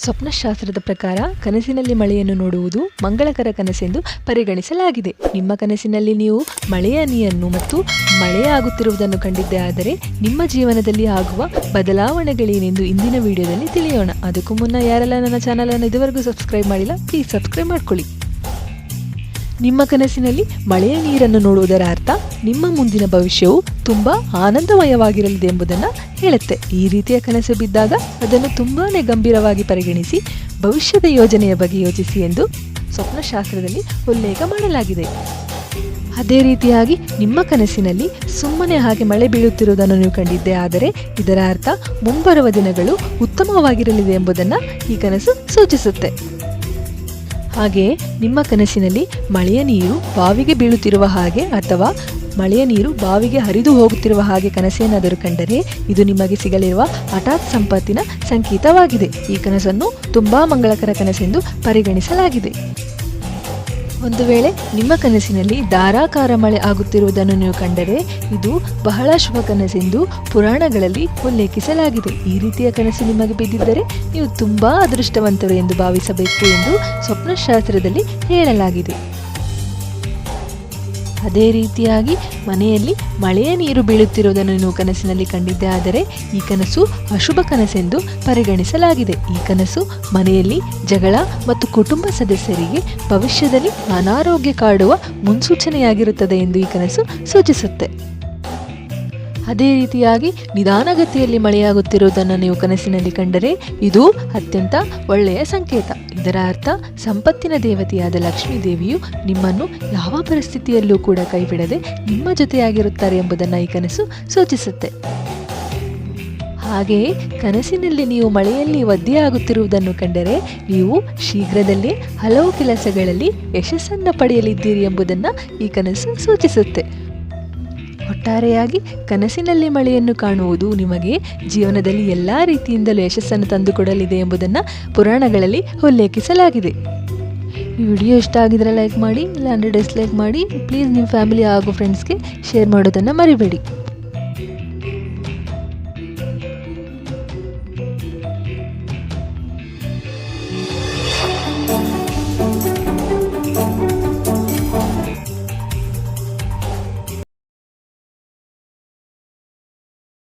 ಸ್ವಪ್ನಶಾಸ್ತ್ರದ ಪ್ರಕಾರ ಕನಸಿನಲ್ಲಿ ಮಳೆಯನ್ನು ನೋಡುವುದು ಮಂಗಳಕರ ಕನಸೆಂದು ಪರಿಗಣಿಸಲಾಗಿದೆ. ನಿಮ್ಮ ಕನಸಿನಲ್ಲಿ ನೀವು ಮಳೆಯ ನೀರನ್ನು ಮತ್ತು ಮಳೆಯಾಗುತ್ತಿರುವುದನ್ನು ಕಂಡಿದ್ದೇ ಆದರೆ ನಿಮ್ಮ ಜೀವನದಲ್ಲಿ ಆಗುವ ಬದಲಾವಣೆಗಳೇನೆಂದು ಇಂದಿನ ವಿಡಿಯೋದಲ್ಲಿ ತಿಳಿಯೋಣ. ಅದಕ್ಕೂ ಮುನ್ನ ಯಾರೆಲ್ಲ ನನ್ನ ಚಾನಲನ್ನು ಇದುವರೆಗೂ ಸಬ್ಸ್ಕ್ರೈಬ್ ಮಾಡಿಲ್ಲ, ಪ್ಲೀಸ್ ಸಬ್ಸ್ಕ್ರೈಬ್ ಮಾಡ್ಕೊಳ್ಳಿ. ನಿಮ್ಮ ಕನಸಿನಲ್ಲಿ ಮಳೆಯ ನೀರನ್ನು ನೋಡುವುದರ ಅರ್ಥ ನಿಮ್ಮ ಮುಂದಿನ ಭವಿಷ್ಯವು ತುಂಬ ಆನಂದಮಯವಾಗಿರಲಿದೆ ಎಂಬುದನ್ನು ಹೇಳುತ್ತೆ. ಈ ರೀತಿಯ ಕನಸು ಬಿದ್ದಾಗ ಅದನ್ನು ತುಂಬಾ ಗಂಭೀರವಾಗಿ ಪರಿಗಣಿಸಿ ಭವಿಷ್ಯದ ಯೋಜನೆಯ ಬಗ್ಗೆ ಯೋಚಿಸಿ ಎಂದು ಸ್ವಪ್ನಶಾಸ್ತ್ರದಲ್ಲಿ ಉಲ್ಲೇಖ ಮಾಡಲಾಗಿದೆ. ಅದೇ ರೀತಿಯಾಗಿ ನಿಮ್ಮ ಕನಸಿನಲ್ಲಿ ಸುಮ್ಮನೆ ಹಾಗೆ ಮಳೆ ಬೀಳುತ್ತಿರುವುದನ್ನು ನೀವು ಕಂಡಿದ್ದೇ ಆದರೆ ಇದರ ಅರ್ಥ ಮುಂಬರುವ ದಿನಗಳು ಉತ್ತಮವಾಗಿರಲಿದೆ ಎಂಬುದನ್ನು ಈ ಕನಸು ಸೂಚಿಸುತ್ತೆ. ಹಾಗೆಯೇ ನಿಮ್ಮ ಕನಸಿನಲ್ಲಿ ಮಳೆಯ ನೀರು ಬಾವಿಗೆ ಬೀಳುತ್ತಿರುವ ಹಾಗೆ ಅಥವಾ ಮಳೆಯ ನೀರು ಬಾವಿಗೆ ಹರಿದು ಹೋಗುತ್ತಿರುವ ಹಾಗೆ ಕನಸೇನಾದರೂ ಕಂಡರೆ ಇದು ನಿಮಗೆ ಸಿಗಲಿರುವ ಹಠಾತ್ ಸಂಪತ್ತಿನ ಸಂಕೇತವಾಗಿದೆ. ಈ ಕನಸನ್ನು ತುಂಬಾ ಮಂಗಳಕರ ಕನಸೆಂದು ಪರಿಗಣಿಸಲಾಗಿದೆ. ಒಂದು ವೇಳೆ ನಿಮ್ಮ ಕನಸಿನಲ್ಲಿ ಧಾರಾಕಾರ ಮಳೆ ಆಗುತ್ತಿರುವುದನ್ನು ನೀವು ಕಂಡರೆ ಇದು ಬಹಳ ಶುಭ ಕನಸೆಂದು ಪುರಾಣಗಳಲ್ಲಿ ಉಲ್ಲೇಖಿಸಲಾಗಿದೆ. ಈ ರೀತಿಯ ಕನಸು ನಿಮಗೆ ಬಿದ್ದಿದ್ದರೆ ನೀವು ತುಂಬಾ ಅದೃಷ್ಟವಂತರು ಎಂದು ಭಾವಿಸಬೇಕು ಎಂದು ಸ್ವಪ್ನಶಾಸ್ತ್ರದಲ್ಲಿ ಹೇಳಲಾಗಿದೆ. ಅದೇ ರೀತಿಯಾಗಿ ಮನೆಯಲ್ಲಿ ಮಳೆಯ ನೀರು ಬೀಳುತ್ತಿರುವುದನ್ನು ನೀವು ಕನಸಿನಲ್ಲಿ ಕಂಡಿದ್ದೇ ಆದರೆ ಈ ಕನಸು ಅಶುಭ ಕನಸೆಂದು ಪರಿಗಣಿಸಲಾಗಿದೆ. ಈ ಕನಸು ಮನೆಯಲ್ಲಿ ಜಗಳ ಮತ್ತು ಕುಟುಂಬ ಸದಸ್ಯರಿಗೆ ಭವಿಷ್ಯದಲ್ಲಿ ಅನಾರೋಗ್ಯ ಕಾಡುವ ಮುನ್ಸೂಚನೆಯಾಗಿರುತ್ತದೆ ಎಂದು ಈ ಕನಸು ಸೂಚಿಸುತ್ತೆ. ಅದೇ ರೀತಿಯಾಗಿ ನಿಧಾನಗತಿಯಲ್ಲಿ ಮಳೆಯಾಗುತ್ತಿರುವುದನ್ನು ನೀವು ಕನಸಿನಲ್ಲಿ ಕಂಡರೆ ಇದು ಅತ್ಯಂತ ಒಳ್ಳೆಯ ಸಂಕೇತ. ಇದರ ಅರ್ಥ ಸಂಪತ್ತಿನ ದೇವತೆಯಾದ ಲಕ್ಷ್ಮೀ ದೇವಿಯು ನಿಮ್ಮನ್ನು ಯಾವ ಪರಿಸ್ಥಿತಿಯಲ್ಲೂ ಕೂಡ ಕೈಬಿಡದೆ ನಿಮ್ಮ ಜೊತೆಯಾಗಿರುತ್ತಾರೆ ಎಂಬುದನ್ನು ಈ ಕನಸು ಸೂಚಿಸುತ್ತೆ. ಹಾಗೆಯೇ ಕನಸಿನಲ್ಲಿ ನೀವು ಮಳೆಯಲ್ಲಿ ಒದ್ದೆಯಾಗುತ್ತಿರುವುದನ್ನು ಕಂಡರೆ ನೀವು ಶೀಘ್ರದಲ್ಲೇ ಹಲವು ಕೆಲಸಗಳಲ್ಲಿ ಯಶಸ್ಸನ್ನು ಪಡೆಯಲಿದ್ದೀರಿ ಎಂಬುದನ್ನು ಈ ಕನಸು ಸೂಚಿಸುತ್ತೆ. ಒಟ್ಟಾರೆಯಾಗಿ ಕನಸಿನಲ್ಲಿ ಮಳೆಯನ್ನು ಕಾಣುವುದು ನಿಮಗೆ ಜೀವನದಲ್ಲಿ ಎಲ್ಲ ರೀತಿಯಿಂದಲೂ ಯಶಸ್ಸನ್ನು ತಂದುಕೊಡಲಿದೆ ಎಂಬುದನ್ನು ಪುರಾಣಗಳಲ್ಲಿ ಉಲ್ಲೇಖಿಸಲಾಗಿದೆ. ಈ ವಿಡಿಯೋ ಇಷ್ಟ ಆಗಿದ್ರೆ ಲೈಕ್ ಮಾಡಿ, ಇಲ್ಲಾಂದರೆ ಡಿಸ್ಲೈಕ್ ಮಾಡಿ. ಪ್ಲೀಸ್ ನಿಮ್ಮ ಫ್ಯಾಮಿಲಿ ಹಾಗೂ ಫ್ರೆಂಡ್ಸ್ಗೆ ಶೇರ್ ಮಾಡೋದನ್ನು ಮರಿಬೇಡಿ.